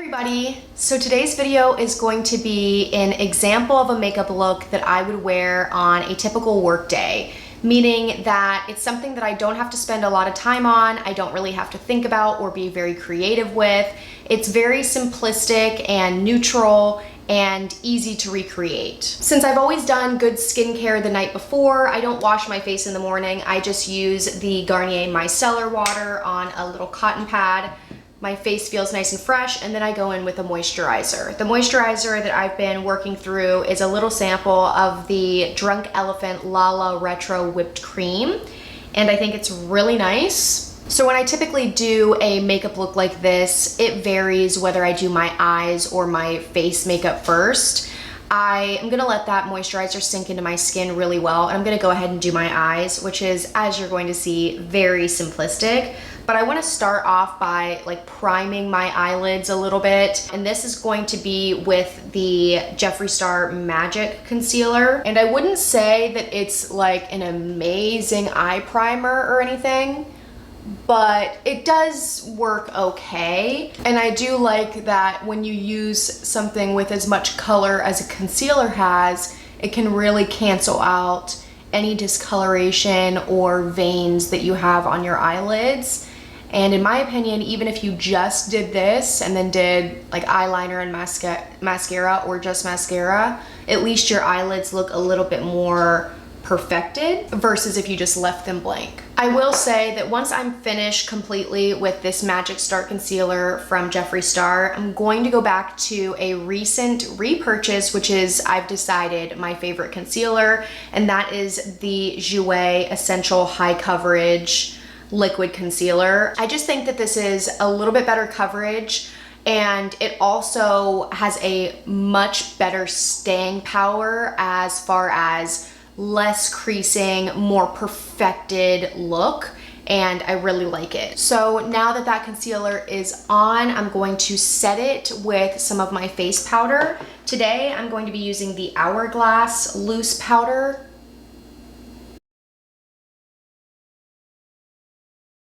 Everybody, so today's video is going to be an example of a makeup look that I would wear on a typical work day, meaning that it's something that I don't have to spend a lot of time on, I don't really have to think about or be very creative with. It's very simplistic and neutral and easy to recreate. Since I've always done good skincare the night before, I don't wash my face in the morning. I just use the Garnier Micellar water on a little cotton pad. My face feels nice and fresh, and then I go in with a moisturizer. The moisturizer that I've been working through is a little sample of the Drunk Elephant Lala Retro Whipped Cream, and I think it's really nice. So when I typically do a makeup look like this, it varies whether I do my eyes or my face makeup first. I am gonna let that moisturizer sink into my skin really well, and I'm gonna go ahead and do my eyes, which is, as you're going to see, very simplistic. But I wanna start off by priming my eyelids a little bit. And this is going to be with the Jeffree Star Magic Concealer. And I wouldn't say that it's like an amazing eye primer or anything, but it does work okay. And I do like that when you use something with as much color as a concealer has, it can really cancel out any discoloration or veins that you have on your eyelids. And in my opinion, even if you just did this and then did like eyeliner and mascara or just mascara, at least your eyelids look a little bit more perfected versus if you just left them blank. I will say that once I'm finished completely with this Magic Star Concealer from Jeffree Star, I'm going to go back to a recent repurchase, which is, I've decided, my favorite concealer, and that is the Jouer Essential High Coverage Liquid Concealer. I just think that this is a little bit better coverage, and it also has a much better staying power as far as less creasing, more perfected look, and I really like it. So now that that concealer is on, I'm going to set it with some of my face powder. Today I'm going to be using the Hourglass Loose Powder.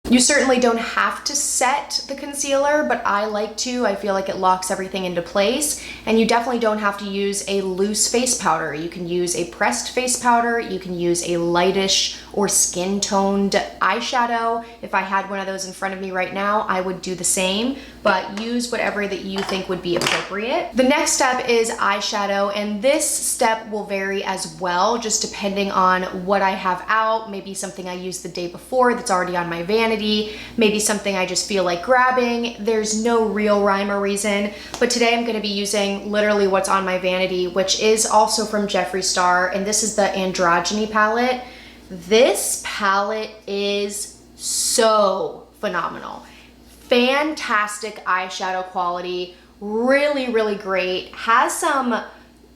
You certainly don't have to set the concealer, but I like to. I feel like it locks everything into place. And you definitely don't have to use a loose face powder. You can use a pressed face powder. You can use a lightish or skin-toned eyeshadow. If I had one of those in front of me right now, I would do the same, but use whatever that you think would be appropriate. The next step is eyeshadow, and this step will vary as well, just depending on what I have out. Maybe something I used the day before that's already on my vanity, maybe something I just feel like grabbing. There's no real rhyme or reason, but today I'm gonna be using literally what's on my vanity, which is also from Jeffree Star, and this is the Androgyny palette. This palette is so phenomenal. Fantastic eyeshadow quality, really, really great. Has some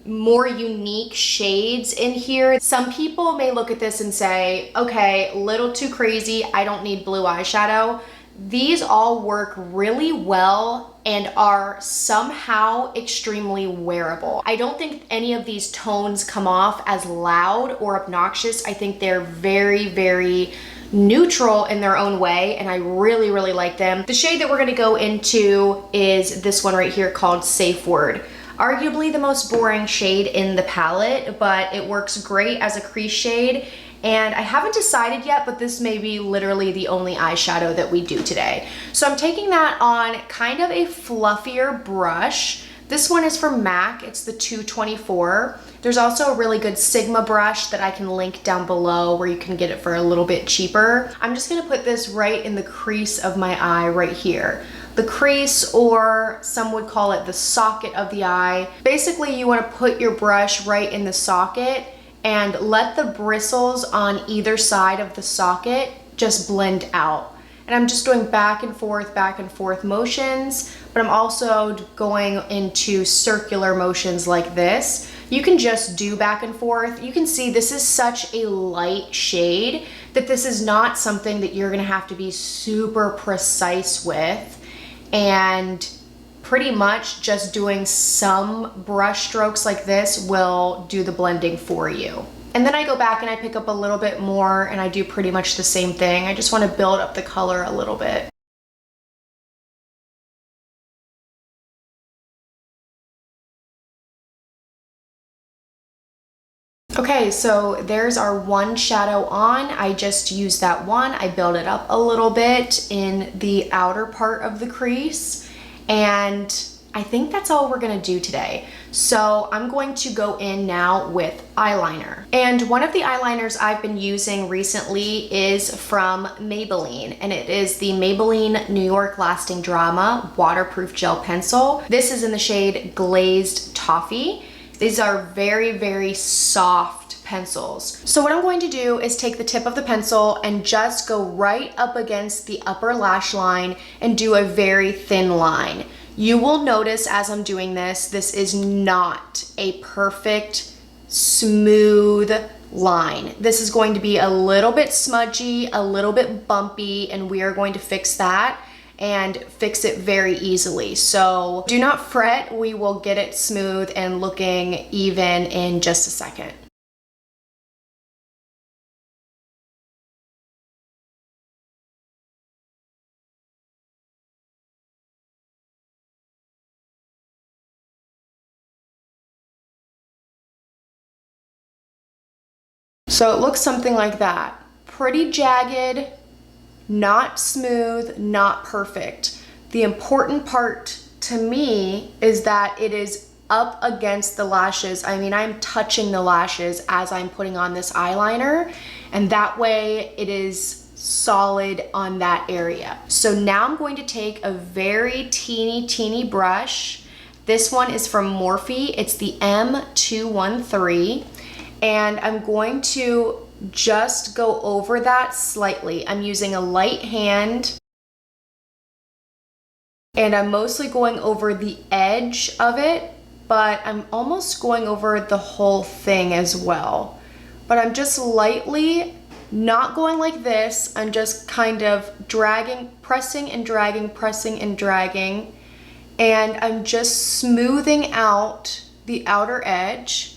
more unique shades in here. Some people may look at this and say, okay, little too crazy, I don't need blue eyeshadow. These all work really well and are somehow extremely wearable. I don't think any of these tones come off as loud or obnoxious. I think they're very, very neutral in their own way, and I really, really like them. The shade that we're gonna go into is this one right here called Safe Word. Arguably the most boring shade in the palette, but it works great as a crease shade. And I haven't decided yet, but this may be literally the only eyeshadow that we do today. So I'm taking that on kind of a fluffier brush. This one is from MAC, it's the 224. There's also a really good Sigma brush that I can link down below where you can get it for a little bit cheaper. I'm just gonna put this right in the crease of my eye right here. The crease, or some would call it the socket of the eye. Basically, you wanna put your brush right in the socket and let the bristles on either side of the socket just blend out. And I'm just doing back and forth motions, but I'm also going into circular motions like this. You can just do back and forth. You can see this is such a light shade that this is not something that you're gonna have to be super precise with. And pretty much just doing some brush strokes like this will do the blending for you. And then I go back and I pick up a little bit more and I do pretty much the same thing. I just want to build up the color a little bit. Okay, so there's our one shadow on. I just used that one. I built it up a little bit in the outer part of the crease, and I think that's all we're gonna do today. So I'm going to go in now with eyeliner. And one of the eyeliners I've been using recently is from Maybelline, and it is the Maybelline New York Lasting Drama Waterproof Gel Pencil. This is in the shade Glazed Toffee. These are very, very soft pencils. So what I'm going to do is take the tip of the pencil and just go right up against the upper lash line and do a very thin line. You will notice as I'm doing this, this is not a perfect, smooth line. This is going to be a little bit smudgy, a little bit bumpy, and we are going to fix that and fix it very easily. So do not fret, we will get it smooth and looking even in just a second. So it looks something like that. Pretty jagged, not smooth, not perfect. The important part to me is that it is up against the lashes. I mean, I'm touching the lashes as I'm putting on this eyeliner, and that way it is solid on that area. So now I'm going to take a very teeny brush. This one is from Morphe. It's the M213, and I'm going to just go over that slightly. I'm using a light hand, and I'm mostly going over the edge of it, but I'm almost going over the whole thing as well. But I'm just lightly, not going like this, I'm just kind of dragging, pressing and dragging, pressing and dragging, and I'm just smoothing out the outer edge.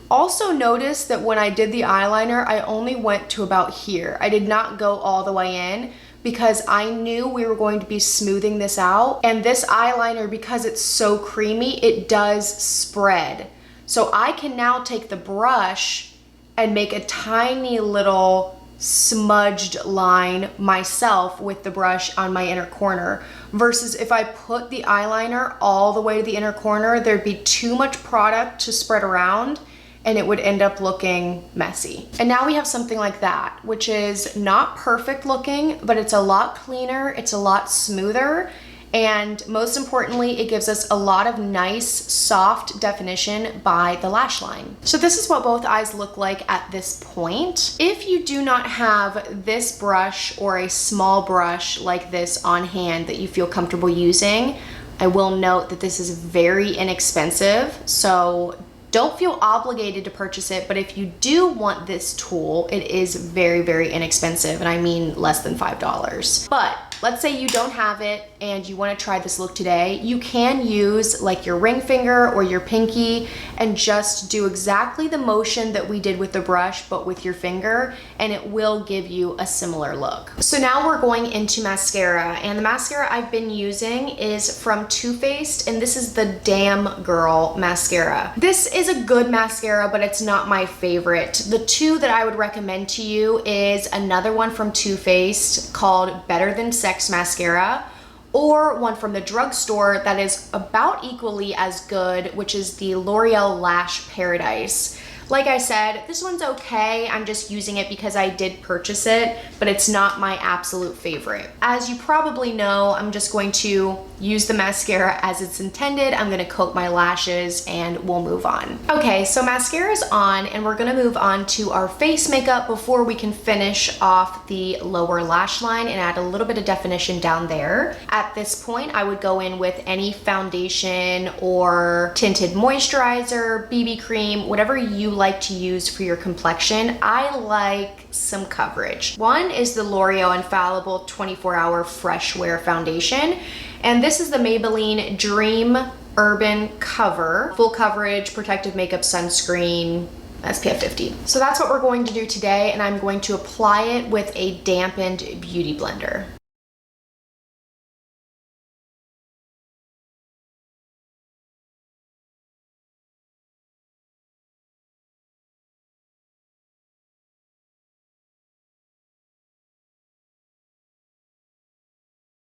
Also notice that when I did the eyeliner, I only went to about here. I did not go all the way in because I knew we were going to be smoothing this out. And this eyeliner, because it's so creamy, it does spread. So I can now take the brush and make a tiny little smudged line myself with the brush on my inner corner, versus if I put the eyeliner all the way to the inner corner, there'd be too much product to spread around and it would end up looking messy. And now we have something like that, which is not perfect looking, but it's a lot cleaner, it's a lot smoother, and most importantly, it gives us a lot of nice, soft definition by the lash line. So this is what both eyes look like at this point. If you do not have this brush or a small brush like this on hand that you feel comfortable using, I will note that this is very inexpensive, so don't feel obligated to purchase it, but if you do want this tool, it is very, very inexpensive, and I mean less than $5. But let's say you don't have it and you want to try this look today, you can use like your ring finger or your pinky and just do exactly the motion that we did with the brush, but with your finger, and it will give you a similar look. So now we're going into mascara, and the mascara I've been using is from Too Faced, and this is the Damn Girl mascara. This is a good mascara, but it's not my favorite. The two that I would recommend to you is another one from Too Faced called Better Than Sex mascara, or one from the drugstore that is about equally as good, which is the L'Oreal Lash Paradise. Like I said, this one's okay. I'm just using it because I did purchase it, but it's not my absolute favorite. As you probably know, I'm just going to use the mascara as it's intended. I'm gonna coat my lashes and we'll move on. Okay, so mascara's on, and we're gonna move on to our face makeup before we can finish off the lower lash line and add a little bit of definition down there. At this point, I would go in with any foundation or tinted moisturizer, BB cream, whatever you like to use for your complexion. I like some coverage. One is the L'Oreal Infallible 24-Hour Fresh Wear Foundation, and this is the Maybelline Dream Urban Cover. Full coverage, protective makeup sunscreen, SPF 50. So that's what we're going to do today, and I'm going to apply it with a dampened beauty blender.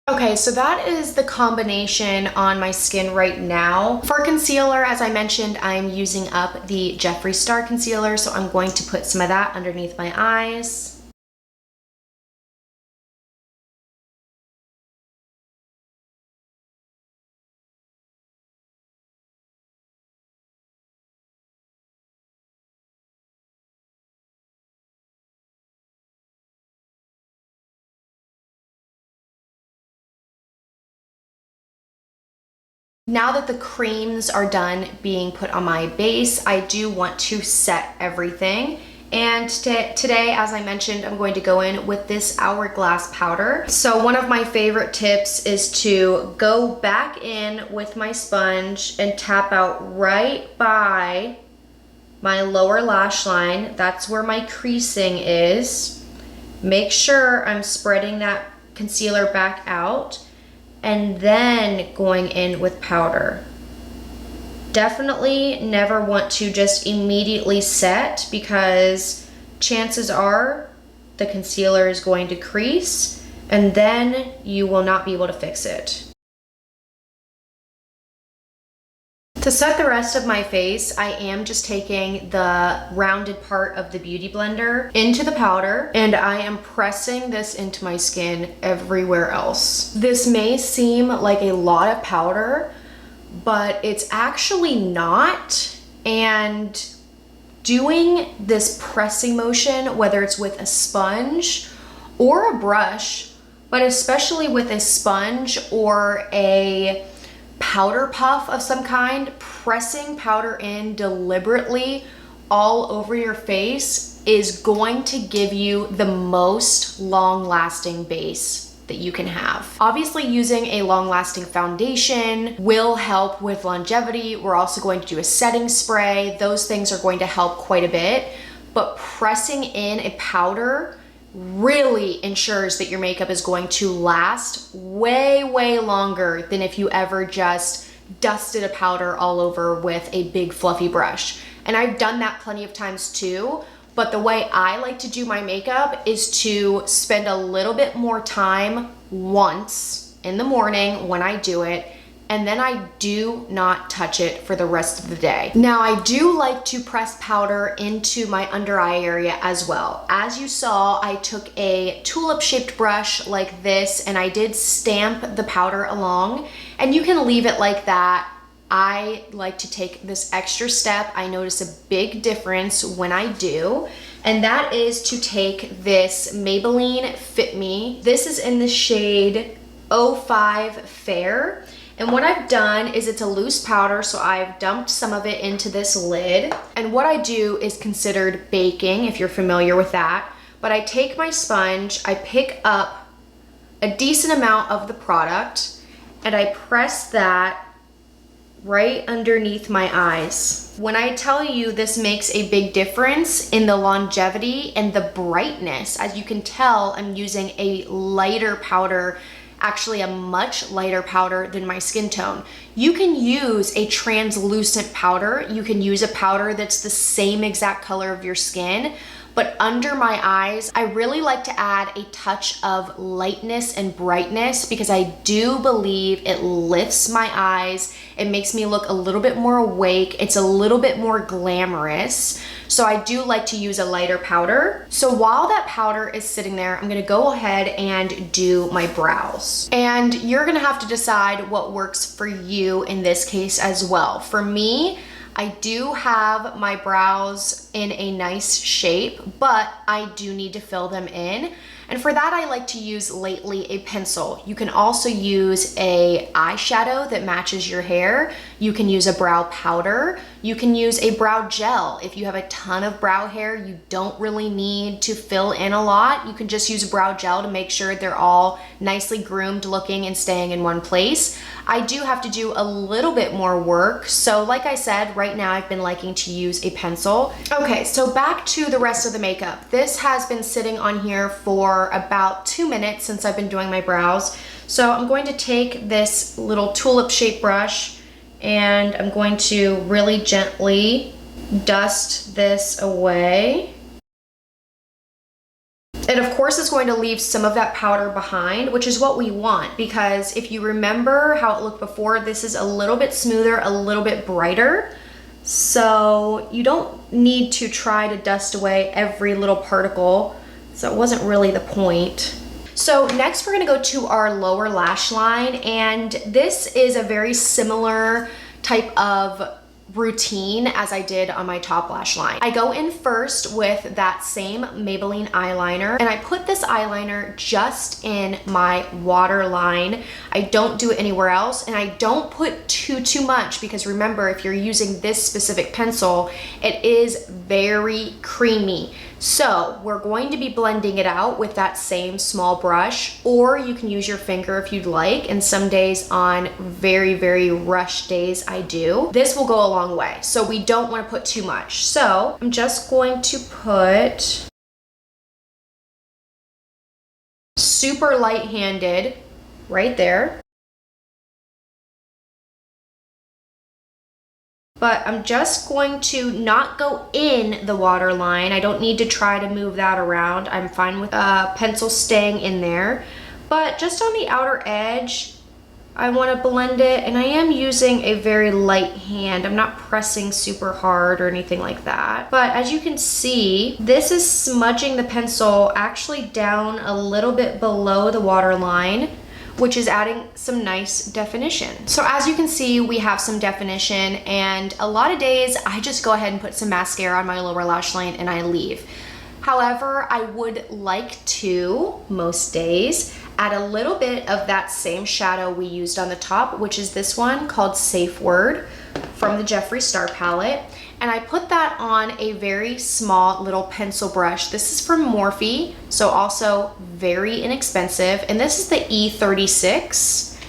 Okay, so that is the combination on my skin right now. For concealer, as I mentioned, I'm using up the Jeffree Star concealer, so I'm going to put some of that underneath my eyes. Now that the creams are done being put on my base, I do want to set everything. And today, as I mentioned, I'm going to go in with this Hourglass powder. So one of my favorite tips is to go back in with my sponge and tap out right by my lower lash line. That's where my creasing is. Make sure I'm spreading that concealer back out and then going in with powder. Definitely never want to just immediately set, because chances are the concealer is going to crease and then you will not be able to fix it. To set the rest of my face, I am just taking the rounded part of the Beauty Blender into the powder, and I am pressing this into my skin everywhere else. This may seem like a lot of powder, but it's actually not. And doing this pressing motion, whether it's with a sponge or a brush, but especially with a sponge or a powder puff of some kind, pressing powder in deliberately all over your face is going to give you the most long-lasting base that you can have. Obviously, using a long-lasting foundation will help with longevity. We're also going to do a setting spray. Those things are going to help quite a bit, but pressing in a powder really ensures that your makeup is going to last way, way longer than if you ever just dusted a powder all over with a big fluffy brush. And I've done that plenty of times too, but the way I like to do my makeup is to spend a little bit more time once in the morning when I do it, and then I do not touch it for the rest of the day. Now, I do like to press powder into my under eye area as well. As you saw, I took a tulip-shaped brush like this, and I did stamp the powder along, and you can leave it like that. I like to take this extra step. I notice a big difference when I do, and that is to take this Maybelline Fit Me. This is in the shade 05 Fair. And what I've done is, it's a loose powder, so I've dumped some of it into this lid. And what I do is considered baking, if you're familiar with that. But I take my sponge, I pick up a decent amount of the product, and I press that right underneath my eyes. When I tell you this makes a big difference in the longevity and the brightness, as you can tell, I'm using a lighter powder, actually a much lighter powder than my skin tone. You can use a translucent powder. You can use a powder that's the same exact color of your skin, but under my eyes, I really like to add a touch of lightness and brightness, because I do believe it lifts my eyes. It makes me look a little bit more awake. It's a little bit more glamorous. So I do like to use a lighter powder. So while that powder is sitting there, I'm gonna go ahead and do my brows. And you're gonna have to decide what works for you in this case as well. For me, I do have my brows in a nice shape, but I do need to fill them in. And for that, I like to use lately a pencil. You can also use a eyeshadow that matches your hair. You can use a brow powder. You can use a brow gel. If you have a ton of brow hair, you don't really need to fill in a lot. You can just use a brow gel to make sure they're all nicely groomed looking and staying in one place. I do have to do a little bit more work. So like I said, right now I've been liking to use a pencil. Okay, so back to the rest of the makeup. This has been sitting on here for about 2 minutes since I've been doing my brows. So I'm going to take this little tulip-shaped brush, and I'm going to really gently dust this away. And of course it's going to leave some of that powder behind, which is what we want, because if you remember how it looked before, this is a little bit smoother, a little bit brighter. So you don't need to try to dust away every little particle. So it wasn't really the point. So next we're gonna go to our lower lash line, and this is a very similar type of routine as I did on my top lash line. I go in first with that same Maybelline eyeliner, and I put this eyeliner just in my waterline. I don't do it anywhere else, and I don't put too much, because remember, if you're using this specific pencil, it is very creamy. So we're going to be blending it out with that same small brush, or you can use your finger if you'd like. And some days, on very rush days, I do. This will go a long way. So we don't want to put too much. So I'm just going to put super light-handed right there. But I'm just going to not go in the waterline. I don't need to try to move that around. I'm fine with a pencil staying in there. But just on the outer edge, I want to blend it, and I am using a very light hand. I'm not pressing super hard or anything like that. But as you can see, this is smudging the pencil actually down a little bit below the waterline, which is adding some nice definition. So as you can see, we have some definition, and a lot of days I just go ahead and put some mascara on my lower lash line and I leave. However, I would like to, most days, add a little bit of that same shadow we used on the top, which is this one called Safe Word from the Jeffree Star palette. And I put that on a very small little pencil brush. This is from Morphe, so also very inexpensive. And this is the E36.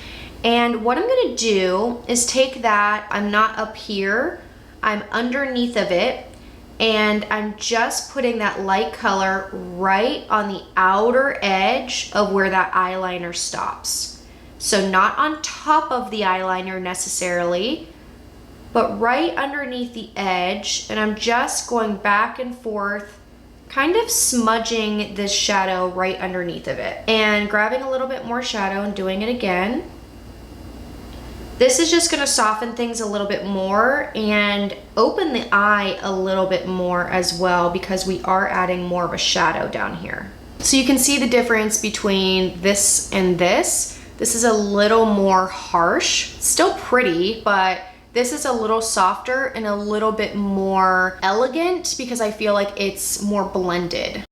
And what I'm gonna do is take that, I'm not up here, I'm underneath of it, and I'm just putting that light color right on the outer edge of where that eyeliner stops. So not on top of the eyeliner necessarily, but right underneath the edge, and I'm just going back and forth, kind of smudging this shadow right underneath of it, and grabbing a little bit more shadow and doing it again. This is just gonna soften things a little bit more and open the eye a little bit more as well, because we are adding more of a shadow down here. So you can see the difference between this and this. This is a little more harsh, still pretty, but this is a little softer and a little bit more elegant because I feel like it's more blended.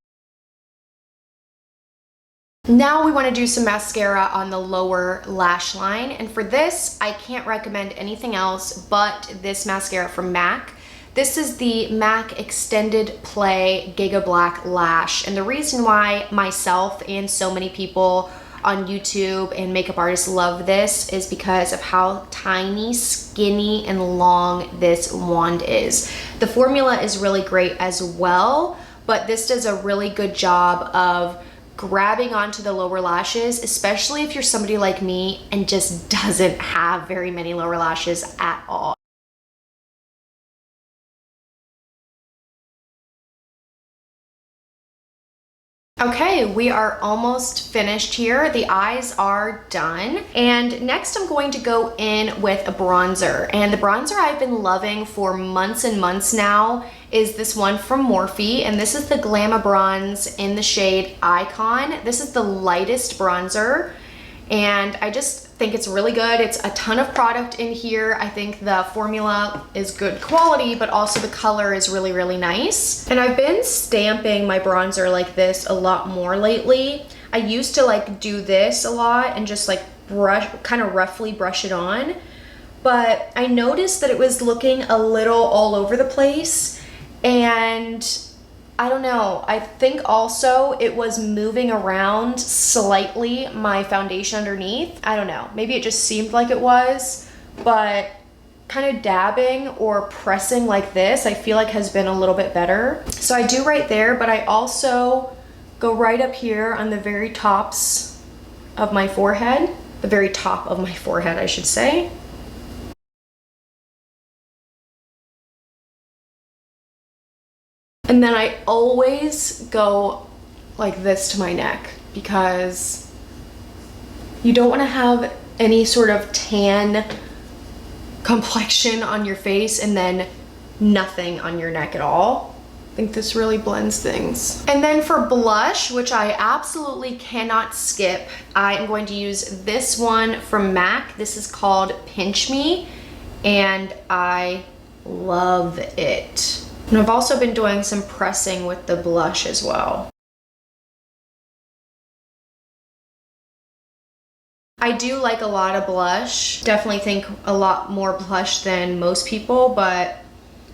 Now we want to do some mascara on the lower lash line, and for this I can't recommend anything else but this mascara from MAC. This is the MAC Extended Play Giga Black Lash, and the reason why myself and so many people on YouTube and makeup artists love this is because of how tiny, skinny, and long this wand is. The formula is really great as well, but this does a really good job of grabbing onto the lower lashes, especially if you're somebody like me and just doesn't have very many lower lashes at all. Okay, we are almost finished here. The eyes are done. And next I'm going to go in with a bronzer. And the bronzer I've been loving for months and months now is this one from Morphe. And this is the Glamour Bronze in the shade Icon. This is the lightest bronzer. And I just think it's really good. It's a ton of product in here. I think the formula is good quality, but also the color is really, really nice. And I've been stamping my bronzer like this a lot more lately. I used to like do this a lot and just like brush, kind of roughly brush it on. But I noticed that it was looking a little all over the place, and I don't know, I think also it was moving around slightly my foundation underneath. I don't know, maybe it just seemed like it was, but kind of dabbing or pressing like this, I feel like has been a little bit better. So I do right there, but I also go right up here on the very tops of my forehead, the very top of my forehead, I should say. And then I always go like this to my neck because you don't want to have any sort of tan complexion on your face and then nothing on your neck at all. I think this really blends things. And then for blush, which I absolutely cannot skip, I am going to use this one from MAC. This is called Pinch Me, and I love it. And I've also been doing some pressing with the blush as well. I do like a lot of blush. Definitely think a lot more blush than most people, but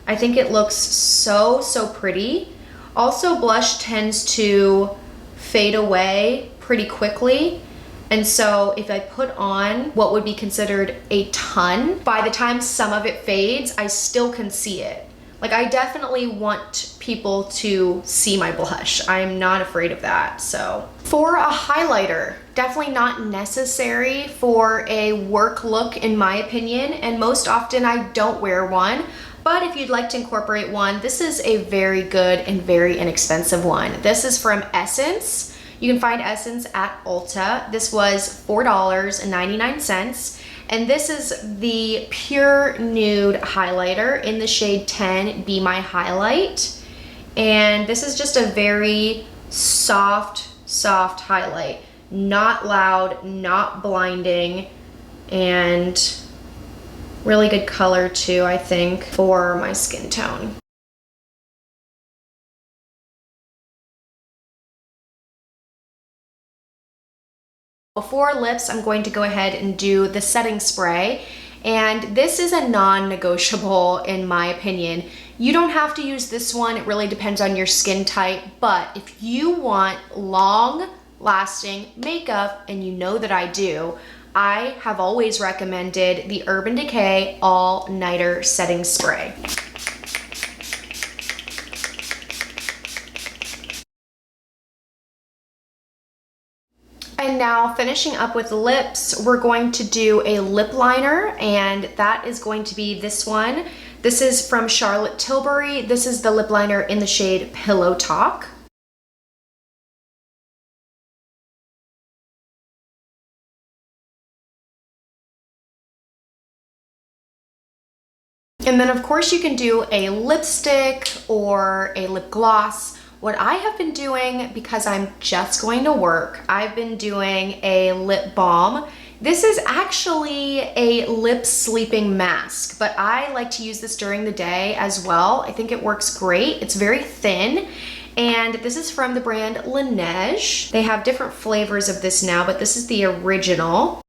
I think it looks so pretty. Also, blush tends to fade away pretty quickly. And so if I put on what would be considered a ton, by the time some of it fades, I still can see it. Like, I definitely want people to see my blush. I'm not afraid of that. So for a highlighter, definitely not necessary for a work look in my opinion, and most often I don't wear one. But if you'd like to incorporate one, this is a very good and very inexpensive one. This is from Essence. You can find Essence at Ulta. This was $4.99. And this is the Pure Nude highlighter in the shade 10, Be My Highlight. And this is just a very soft highlight. Not loud, not blinding, and really good color too, I think, for my skin tone. Before lips, I'm going to go ahead and do the setting spray. And this is a non-negotiable in my opinion. You don't have to use this one. It really depends on your skin type. But if you want long-lasting makeup, and you know that I do, I have always recommended the Urban Decay All Nighter Setting Spray. And now finishing up with lips, we're going to do a lip liner, and that is going to be this one. This is from Charlotte Tilbury. This is the lip liner in the shade Pillow Talk. And then of course you can do a lipstick or a lip gloss. What I have been doing, because I'm just going to work, I've been doing a lip balm. This is actually a lip sleeping mask, but I like to use this during the day as well. I think it works great. It's very thin. And this is from the brand Laneige. They have different flavors of this now, but this is the original.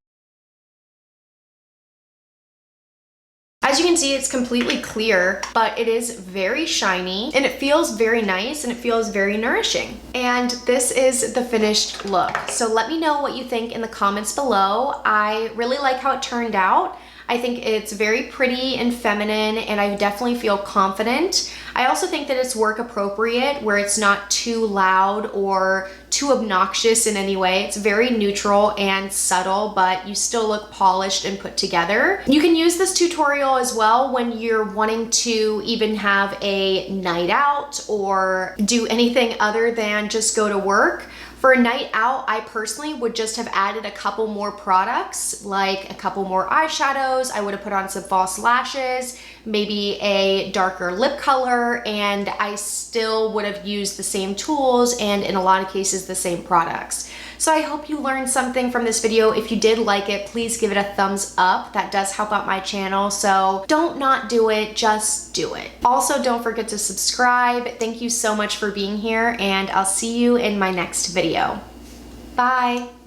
As you can see, it's completely clear, but it is very shiny and it feels very nice and it feels very nourishing. And this is the finished look. So let me know what you think in the comments below. I really like how it turned out. I think it's very pretty and feminine, and I definitely feel confident. I also think that it's work appropriate, where it's not too loud or too obnoxious in any way. It's very neutral and subtle, but you still look polished and put together. You can use this tutorial as well when you're wanting to even have a night out or do anything other than just go to work. For a night out, I personally would just have added a couple more products, like a couple more eyeshadows. I would have put on some false lashes, maybe a darker lip color, and I still would have used the same tools and in a lot of cases the same products. So I hope you learned something from this video. If you did like it, please give it a thumbs up. That does help out my channel. So don't not do it, just do it. Also, don't forget to subscribe. Thank you so much for being here, and I'll see you in my next video. Bye.